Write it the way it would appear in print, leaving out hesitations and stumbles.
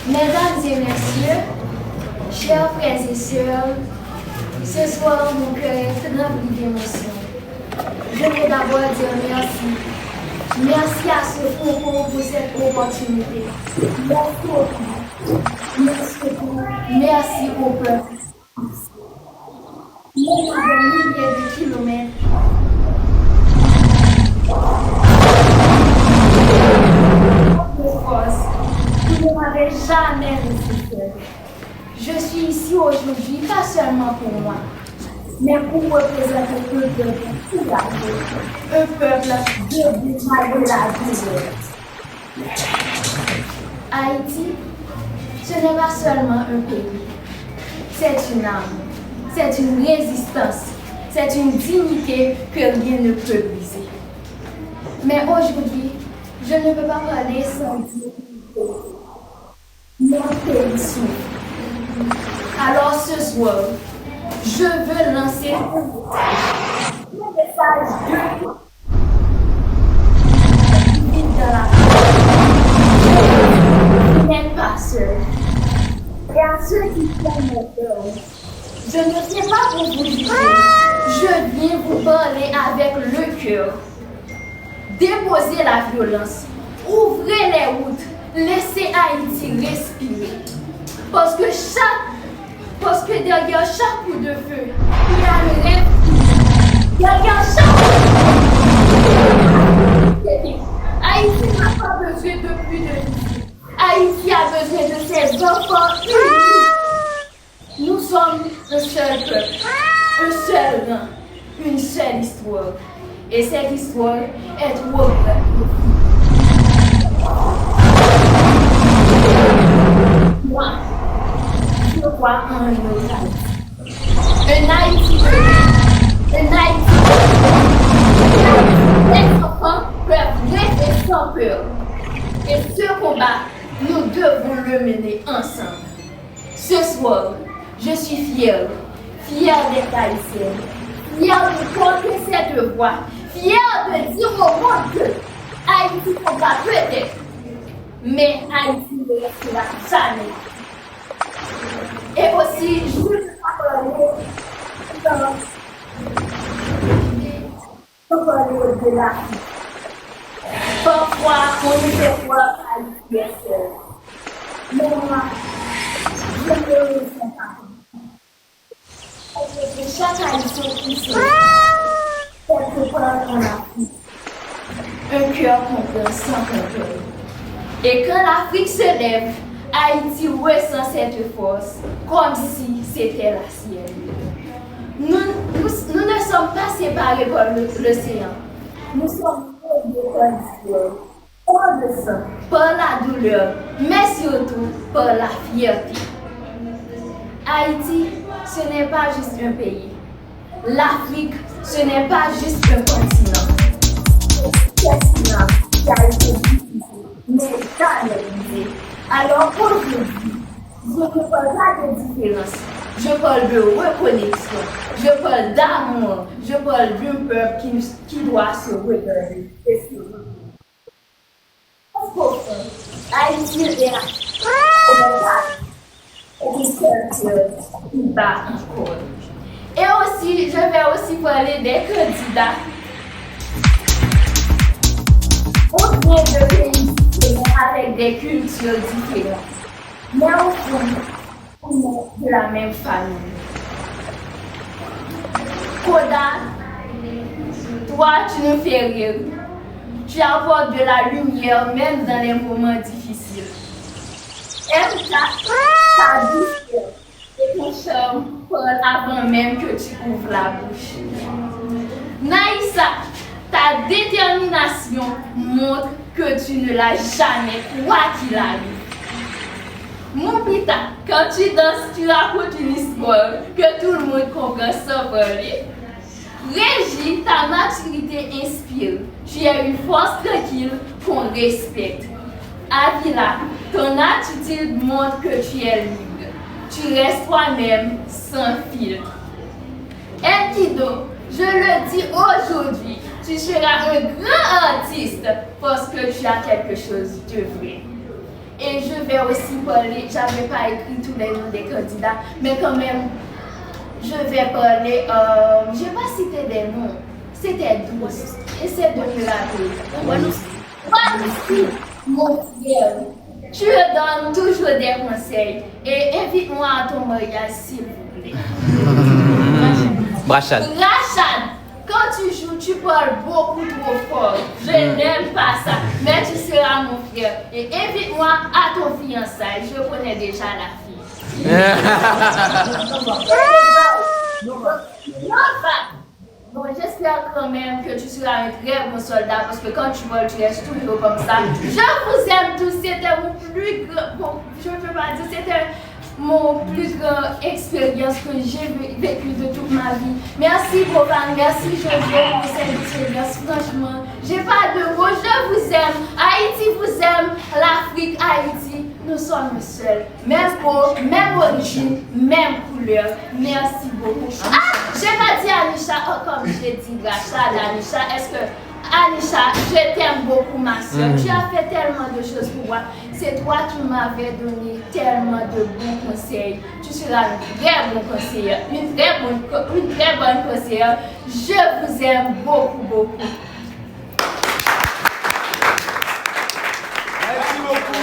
Mesdames et messieurs, chers frères et sœurs, ce soir mon cœur est rempli d'émotion. Je veux d'abord dire merci. Merci à ce concours pour cette opportunité. Merci au peuple. Merci au peuple. Même à des milliers de kilomètres. Vous ne m'avez jamais laissé seul. Je suis ici aujourd'hui, pas seulement pour moi, mais pour représenter un peuple courageux, un peuple debout malgré la douleur. Haïti, ce n'est pas seulement un pays, c'est une âme, c'est une résistance, c'est une dignité que rien ne peut briser. Mais aujourd'hui, je ne peux pas parler sans dire mon pays souffre. Alors ce soir, je veux lancer un message de dans la vous n'êtes pas seul. Et à ceux qui prennent mon cœur, je ne sais pas pour vous dire, je viens vous parler avec le cœur. Déposez la violence, ouvrez les routes, laissez Haïti respirer. Parce que derrière chaque coup de feu, il y a le rêve. Derrière chaque coup de feu, Haïti n'a pas besoin de plus de vie. Haïti a besoin de ses enfants unis. Nous sommes un seul peuple, un seul rang, une seule histoire. Et cette histoire est trop grande. Moi, je crois en un Haïti. Un Haïti. Les enfants peuvent rester sans peur. Et ce combat, nous devons le mener ensemble. Ce soir, je suis fière d'être haïtienne. Fière de porter cette voix, fière de dire au monde que Haïti combat peut-être, mais Haïti ne restera jamais. Et aussi, je veux parler de la vie. Parfois, on nous fait voir Haïti est seul. Mais moi, je ne le ressens pas. Chaque haïtien qui sait, quelque part en Afrique, un cœur comprend sans contrôle. Et quand l'Afrique se lève, Haïti ressent cette force comme si c'était la sienne. Nous ne sommes pas séparés par l'océan. Nous sommes reliés par l'histoire, par le sang, par la douleur, mais surtout par la fierté. Haïti, ce n'est pas juste un pays. L'Afrique, ce n'est pas juste un continent. C'est un continent qui a été difficile, mais jamais brisé. Alors aujourd'hui, je ne parle pas de différence. Je parle de reconnexion. Je parle d'amour. Je parle d'un peuple qui doit se regarder et se regarder. Haïti est là. Qui bat encore. Et aussi, je vais aussi parler des candidats. On vient de pays avec des cultures différentes. Mais au fond, on est de la même famille. Koda, toi, tu nous fais rire. Tu apportes de la lumière même dans les moments difficiles. MK, ta douceur et ton charme parlent avant même que tu ouvres la bouche. Naïssa, ta détermination montre que tu ne l'as jamais, quoi qu'il arrive. Mon pita, quand tu danses, tu racontes une histoire que tout le monde comprend sans parler. Régie, ta maturité inspire. Tu as une force tranquille qu'on respecte. Avila, ton attitude montre que tu es libre. Tu restes toi-même sans filtre. Enkido, je le dis aujourd'hui, tu seras un grand artiste parce que tu as quelque chose de vrai. Et je vais aussi parler, j'avais pas écrit tous les noms des candidats, mais quand même, je vais parler, je vais pas citer des noms, c'était 12. Essaie de me rappeler. Voici, mon frère. Tu me donnes toujours des conseils et invite-moi à ton mariage, s'il vous plaît. Rachad. Rachad, quand tu joues, tu parles beaucoup trop fort. Je n'aime pas ça. Mais tu seras mon frère. Et invite-moi à ton fiançailles. Je connais déjà la fille. Bon, j'espère quand même que tu seras un très bon soldat parce que quand tu voles, tu restes toujours comme ça. Je vous aime tous. C'était mon plus grand. Bon, je ne peux pas dire, c'était mon plus grande expérience que j'ai vécue de toute ma vie. Merci, Boban. Merci, je veux conseil de service. Franchement, j'ai pas de mots. Je vous aime. Haïti vous aime. L'Afrique, Haïti, nous sommes seuls. Même peau, même origine, même couleur. Merci beaucoup. Ah, j'ai pas dit Anisha, comme j'ai dit Rachad, Anisha, est-ce que Anisha, je t'aime beaucoup ma soeur. Tu as fait tellement de choses pour moi. C'est toi qui m'avais donné tellement de bons conseils. Tu seras une très bonne conseillère, une très bonne conseillère. Je vous aime beaucoup, beaucoup.